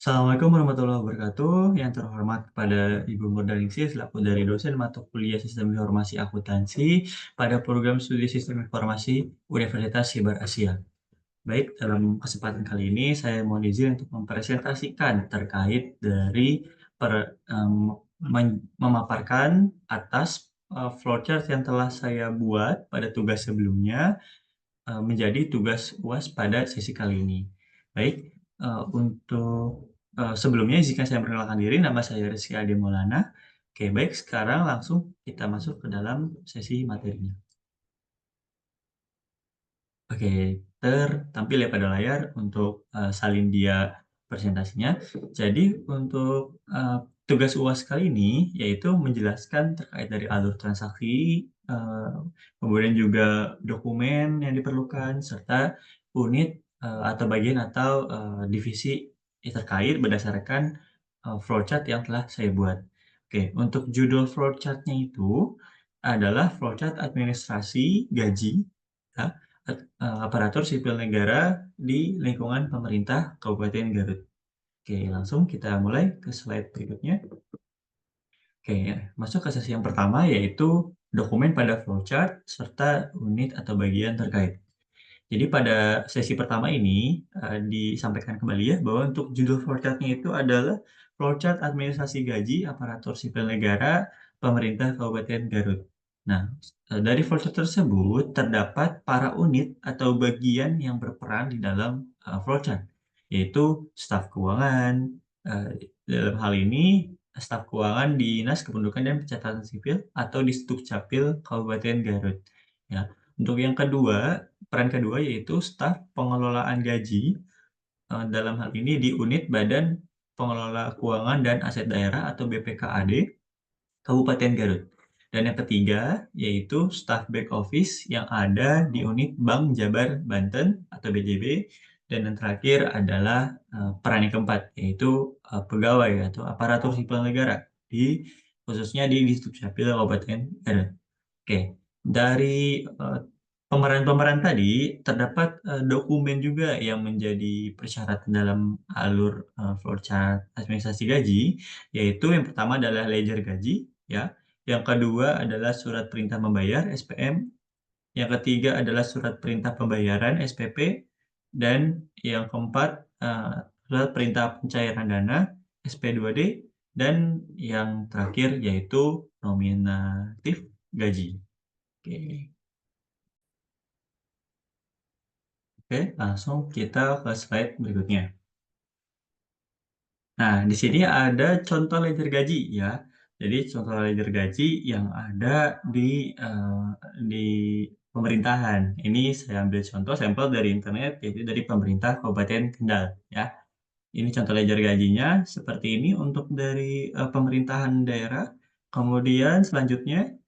Assalamualaikum warahmatullahi wabarakatuh. Yang terhormat kepada Ibu Murdaningsih selaku dari dosen mata kuliah Sistem Informasi Akuntansi pada program studi Sistem Informasi Universitas Sibar Asia. Baik, dalam kesempatan kali ini saya mohon izin untuk mempresentasikan terkait dari memaparkan atas flowchart yang telah saya buat pada tugas sebelumnya menjadi tugas UAS pada sesi kali ini. Baik, sebelumnya izinkan saya memperkenalkan diri, nama saya Rizky Ade Maulana. Oke, baik, sekarang langsung kita masuk ke dalam sesi materinya. Oke, tertampil ya pada layar untuk salin dia presentasinya. Jadi untuk tugas UAS kali ini yaitu menjelaskan terkait dari alur transaksi, kemudian juga dokumen yang diperlukan serta unit atau bagian atau divisi terkait berdasarkan flowchart yang telah saya buat. Oke, untuk judul flowchart-nya itu adalah flowchart administrasi gaji ya, aparatur sipil negara di lingkungan pemerintah Kabupaten Garut. Oke, langsung kita mulai ke slide berikutnya. Oke, masuk ke sesi yang pertama yaitu dokumen pada flowchart serta unit atau bagian terkait. Jadi pada sesi pertama ini disampaikan kembali ya bahwa untuk judul flowchart-nya itu adalah flowchart administrasi gaji aparatur sipil negara pemerintah Kabupaten Garut. Nah, dari flowchart tersebut terdapat para unit atau bagian yang berperan di dalam flowchart, yaitu staf keuangan. Dalam hal ini staf keuangan Dinas Kependudukan dan Pencatatan Sipil atau di Dukcapil Kabupaten Garut. Ya. Untuk yang kedua, peran kedua yaitu staf pengelolaan gaji, dalam hal ini di unit Badan Pengelola Keuangan dan Aset Daerah atau BPKAD Kabupaten Garut. Dan yang ketiga yaitu staf back office yang ada di unit Bank Jabar Banten atau BJB. Dan yang terakhir adalah peran yang keempat yaitu pegawai atau aparatur sipil negara khususnya di Dukcapil Kabupaten Garut. Oke, dari pemeran-pemeran tadi terdapat dokumen juga yang menjadi persyaratan dalam alur flowchart administrasi gaji, yaitu yang pertama adalah ledger gaji, ya. Yang kedua adalah surat perintah membayar (SPM), yang ketiga adalah surat perintah pembayaran (SPP), dan yang keempat surat perintah pencairan dana (SP2D), dan yang terakhir yaitu nominatif gaji. Oke. Oke, langsung kita ke slide berikutnya. Nah, di sini ada contoh ledger gaji ya. Jadi contoh ledger gaji yang ada di pemerintahan. Ini saya ambil contoh sampel dari internet, yaitu dari pemerintah Kabupaten Kendal ya. Ini contoh ledger gajinya seperti ini untuk dari pemerintahan daerah. Kemudian selanjutnya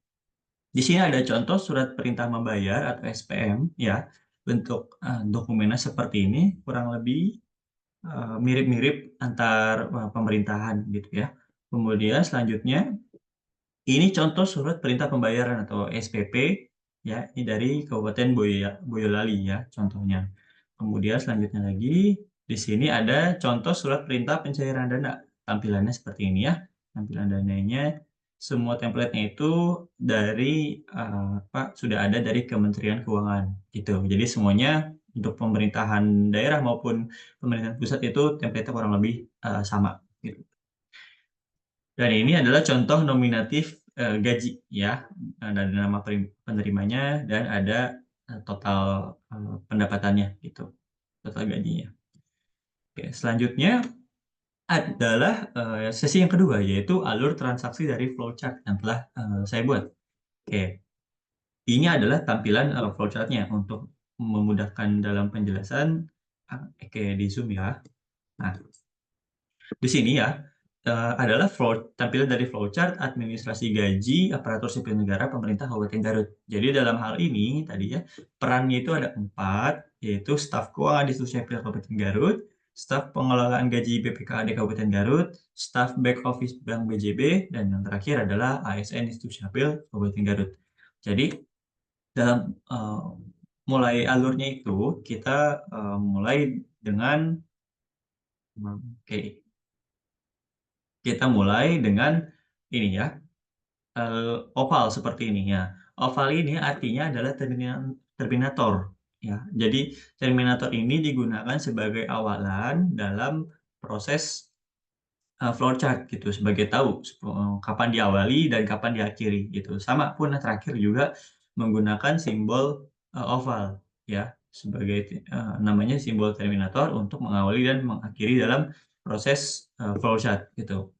di sini ada contoh surat perintah membayar atau SPM ya. Bentuk dokumennya seperti ini, kurang lebih mirip-mirip antar pemerintahan gitu ya. Kemudian selanjutnya, ini contoh surat perintah pembayaran atau SPP ya, ini dari Kabupaten Boyolali ya contohnya. Kemudian selanjutnya lagi, di sini ada contoh surat perintah pencairan dana. Tampilannya seperti ini ya. Tampilan dananya, semua template-nya itu dari sudah ada dari Kementerian Keuangan gitu. Jadi semuanya untuk pemerintahan daerah maupun pemerintahan pusat itu template-nya kurang lebih sama gitu. Dan ini adalah contoh nominatif gaji ya, ada nama penerimanya dan ada total pendapatannya gitu, total gajinya. Oke, selanjutnya adalah sesi yang kedua yaitu alur transaksi dari flowchart yang telah saya buat. Oke, ini adalah tampilan flowchart-nya untuk memudahkan dalam penjelasan. Oke, di zoom ya. Nah, di sini ya, adalah tampilan dari flowchart administrasi gaji aparatur sipil negara pemerintah Kabupaten Garut. Jadi dalam hal ini tadi ya, perannya itu ada 4, yaitu staf keuangan di Dukcapil Kabupaten Garut, staf pengelolaan gaji BPKAD Kabupaten Garut, staf back office Bank BJB, dan yang terakhir adalah ASN di Dukcapil Kabupaten Garut. Jadi dalam mulai alurnya itu kita mulai dengan Kita mulai dengan ini ya, oval seperti ini ya. Oval ini artinya adalah terminator ya. Jadi terminator ini digunakan sebagai awalan dalam proses flowchart gitu sebagai tahu kapan diawali dan kapan diakhiri gitu. Sama pun yang terakhir juga menggunakan simbol, oval ya sebagai namanya simbol terminator untuk mengawali dan mengakhiri dalam proses, flowchart gitu.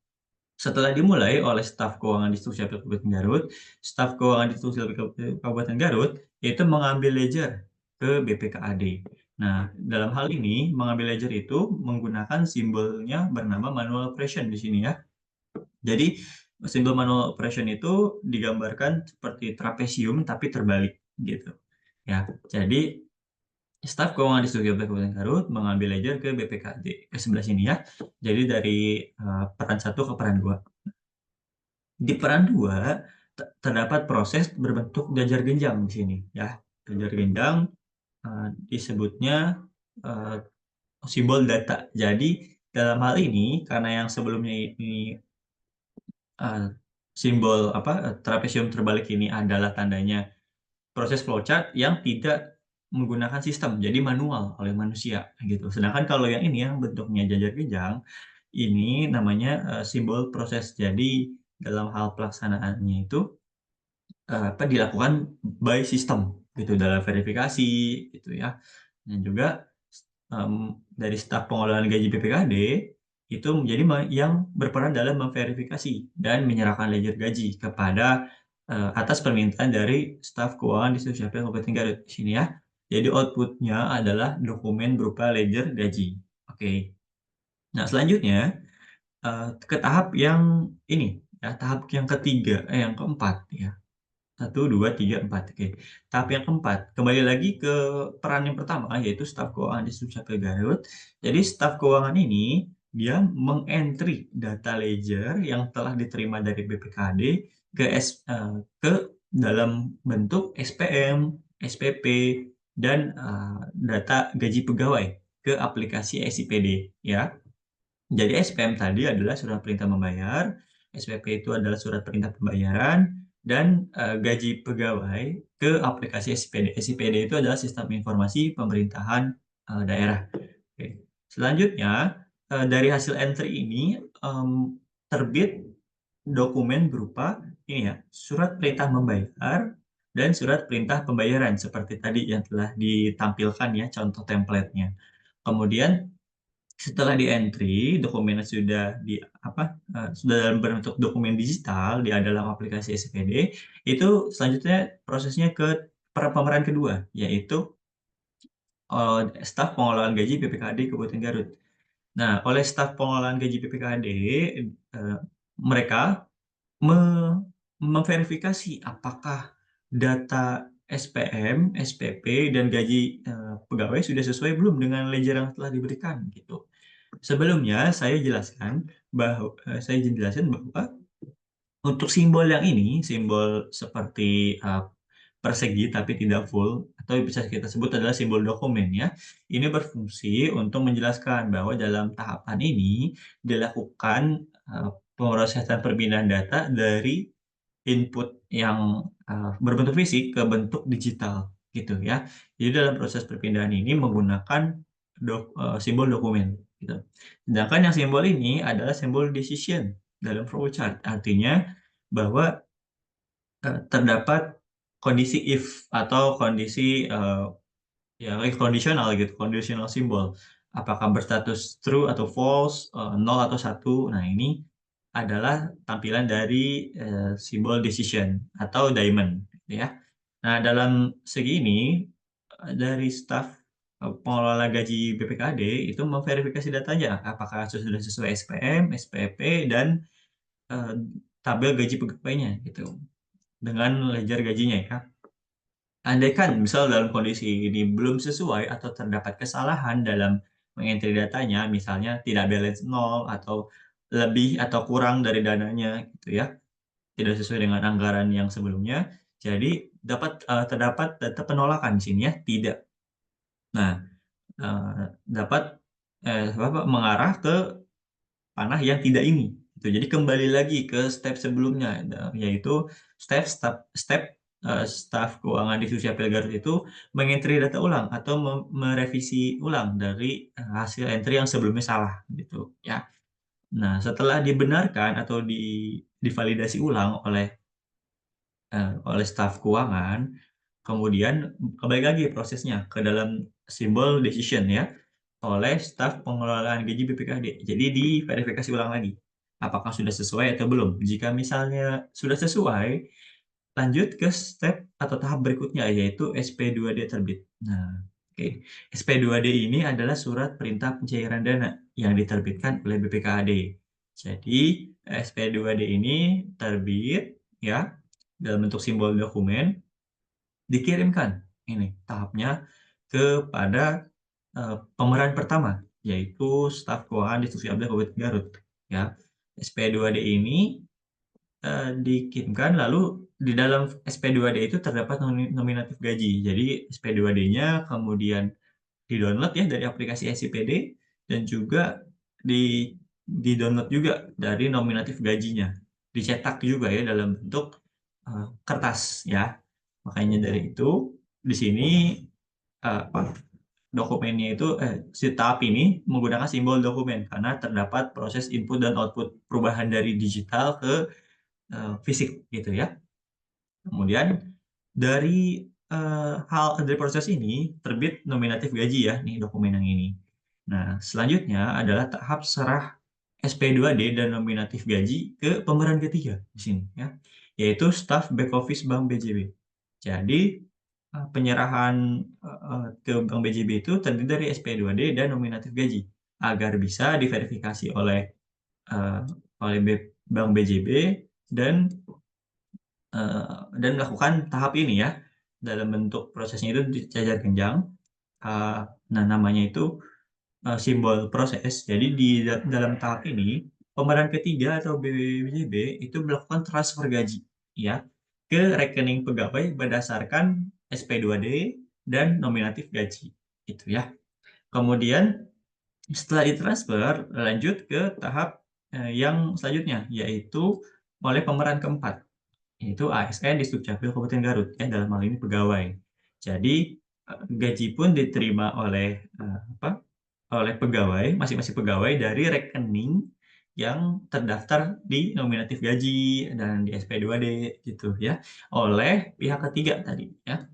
Setelah dimulai oleh staf keuangan Distrik Sipil Kabupaten Garut, staf keuangan Distrik Sipil Kabupaten Garut itu mengambil ledger ke BPKAD. Nah, dalam hal ini mengambil ledger itu menggunakan simbolnya bernama manual operation di sini ya. Jadi simbol manual operation itu digambarkan seperti trapesium tapi terbalik gitu. Ya, jadi staf keuangan Distrik Sipil Kabupaten Garut mengambil ledger ke BPKAD ke sebelah sini ya. Jadi dari peran 1 ke peran 2. Di peran 2 terdapat proses berbentuk jajar genjang di sini ya. Jajar genjang, disebutnya, eee, simbol data. Jadi dalam hal ini karena yang sebelumnya ini, eee, simbol apa, trapesium terbalik ini adalah tandanya proses flowchart yang tidak menggunakan sistem, jadi manual oleh manusia gitu. Sedangkan kalau yang ini yang bentuknya jajar genjang, ini namanya, simbol proses. Jadi dalam hal pelaksanaannya itu dilakukan by system gitu dalam verifikasi gitu ya. Dan juga, dari staf pengelolaan gaji BPKD itu menjadi yang berperan dalam memverifikasi dan menyerahkan ledger gaji kepada, atas permintaan dari staf keuangan di Dukcapil Kabupaten Garut di sini ya. Jadi output-nya adalah dokumen berupa ledger gaji. Oke. Nah selanjutnya, ke tahap yang ini ya, tahap yang ketiga yang keempat ya. 1, 2, 3, 4 oke. Tahap yang keempat, kembali lagi ke peran yang pertama, yaitu staf keuangan di Dukcapil Garut. Jadi staf keuangan ini, dia meng-entry data ledger yang telah diterima dari BPKD ke dalam bentuk SPM, SPP, dan, data gaji pegawai ke aplikasi SIPD, ya. Jadi SPM tadi adalah surat perintah membayar, SPP itu adalah surat perintah pembayaran, dan, gaji pegawai ke aplikasi SIPD. SIPD itu adalah sistem informasi pemerintahan, daerah. Oke. Selanjutnya, dari hasil entry ini, terbit dokumen berupa ini ya, surat perintah membayar dan surat perintah pembayaran seperti tadi yang telah ditampilkan ya contoh template-nya. Kemudian setelah di-entry, dokumennya sudah sudah dalam bentuk dokumen digital di dalam aplikasi SPD, itu selanjutnya prosesnya ke pemeran kedua, yaitu, staf pengelolaan gaji BPKD Kabupaten Garut. Nah, oleh staf pengelolaan gaji BPKD, mereka me memverifikasi apakah data SPM, SPP, dan gaji, pegawai sudah sesuai belum dengan ledger yang telah diberikan, gitu. Sebelumnya saya jelasin bahwa untuk simbol yang ini, simbol seperti, persegi tapi tidak full atau bisa kita sebut adalah simbol dokumen ya. Ini berfungsi untuk menjelaskan bahwa dalam tahapan ini dilakukan, pemrosesan perpindahan data dari input yang, berbentuk fisik ke bentuk digital gitu ya. Jadi dalam proses perpindahan ini menggunakan simbol dokumen gitu. Sedangkan yang simbol ini adalah simbol decision dalam flowchart. Artinya bahwa, terdapat kondisi if atau kondisi, ya if kondisional gitu, conditional symbol. Apakah berstatus true atau false, 0 atau 1. Nah ini adalah tampilan dari, simbol decision atau diamond gitu ya. Nah dalam segi ini, dari staf, pengelola gaji BPKD itu memverifikasi datanya, apakah sudah sesuai SPM, SPP, dan, eee, tabel gaji pegawainya gitu, dengan ledger gajinya ya. Andaikan misal dalam kondisi ini belum sesuai atau terdapat kesalahan dalam meng-entry datanya, misalnya tidak balance nol atau lebih atau kurang dari dananya gitu ya, tidak sesuai dengan anggaran yang sebelumnya, jadi terdapat data penolakan di sini ya, tidak. Nah, dapat, mengarah ke panah yang tidak ini. gitu. Jadi kembali lagi ke step sebelumnya, yaitu staf keuangan di Dukcapil Garut itu meng-entry data ulang atau merevisi ulang dari, hasil entry yang sebelumnya salah gitu ya. Nah, setelah dibenarkan atau divalidasi ulang oleh staf keuangan, kemudian kembali lagi prosesnya ke dalam simbol decision ya, oleh staf pengelolaan gaji BPKD. Jadi diverifikasi ulang lagi, apakah sudah sesuai atau belum. Jika misalnya sudah sesuai, lanjut ke step atau tahap berikutnya, yaitu SP2D terbit. Nah, oke. SP2D ini adalah surat perintah pencairan dana yang diterbitkan oleh BPKAD. Jadi, SP2D ini terbit ya, dalam bentuk simbol dokumen, dikirimkan ini tahapnya kepada, pemeran pertama, yaitu staf keuangan Institusi Abdul Kabupaten Garut, ya. SP2D ini dikirimkan lalu di dalam SP2D itu terdapat nominatif gaji. Jadi SP2D-nya kemudian di-download ya dari aplikasi SIPD dan juga di di-download juga dari nominatif gajinya. Dicetak juga ya dalam bentuk, kertas ya. Makanya dari itu di sini, apa, dokumennya itu si tahap ini menggunakan simbol dokumen karena terdapat proses input dan output perubahan dari digital ke fisik gitu ya. Kemudian dari proses ini terbit nominatif gaji ya, nih dokumen yang ini. Nah, selanjutnya adalah tahap serah SP2D dan nominatif gaji ke pemeran ketiga di sini ya, yaitu staf back office Bank BJB. Jadi, penyerahan, ke Bank BJB itu terdiri dari SP2D dan nominatif gaji, agar bisa diverifikasi eee, oleh Bank BJB dan dan melakukan tahap ini ya, dalam bentuk prosesnya itu dijajar genjang, eee, nah namanya itu, simbol proses. Jadi dalam tahap ini, pemeran ketiga atau BWJB itu melakukan transfer gaji ya, ke rekening pegawai berdasarkan SP2D dan nominatif gaji, gitu ya. Kemudian setelah ditransfer, lanjut ke tahap, yang selanjutnya, yaitu oleh pemeran keempat. Itu ASN di Dukcapil Kabupaten Garut ya, dalam hal ini pegawai. Jadi, gaji pun diterima oleh pegawai, masing-masing pegawai dari rekening yang terdaftar di nominatif gaji dan di SP2D gitu ya, oleh pihak ketiga tadi ya,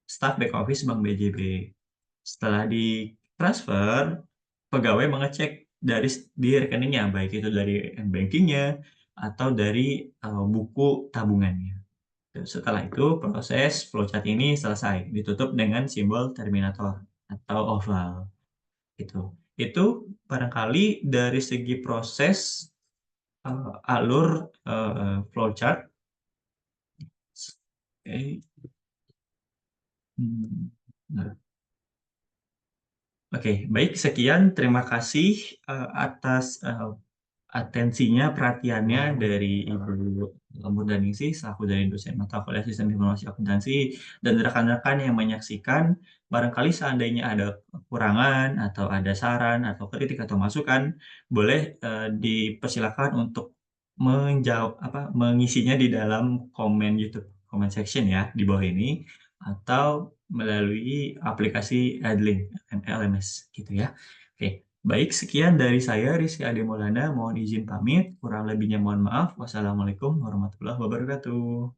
staf back office Bank BJB. Setelah ditransfer, pegawai mengecek di rekeningnya, baik itu dari m-banking-nya atau dari, buku tabungannya. Setelah itu proses flowchart ini selesai, ditutup dengan simbol terminator atau oval, gitu. Itu barangkali dari segi proses, alur, flowchart. Oke, mmm, nah, oke, baik sekian terima kasih, atas, atensinya, perhatiannya dari Ibu Murdaningsih selaku dari dosen mata kuliah Sistem Informasi Akuntansi dan rekan-rekan yang menyaksikan. Barangkali seandainya ada kekurangan atau ada saran atau kritik atau masukan, boleh, dipersilakan untuk mengisinya di dalam komen YouTube, comment section ya di bawah ini, atau melalui aplikasi Adlink, LMS gitu ya. Oke. Baik, sekian dari saya Rizky Ade Maulana, mohon izin pamit, kurang lebihnya mohon maaf. Wassalamualaikum warahmatullahi wabarakatuh.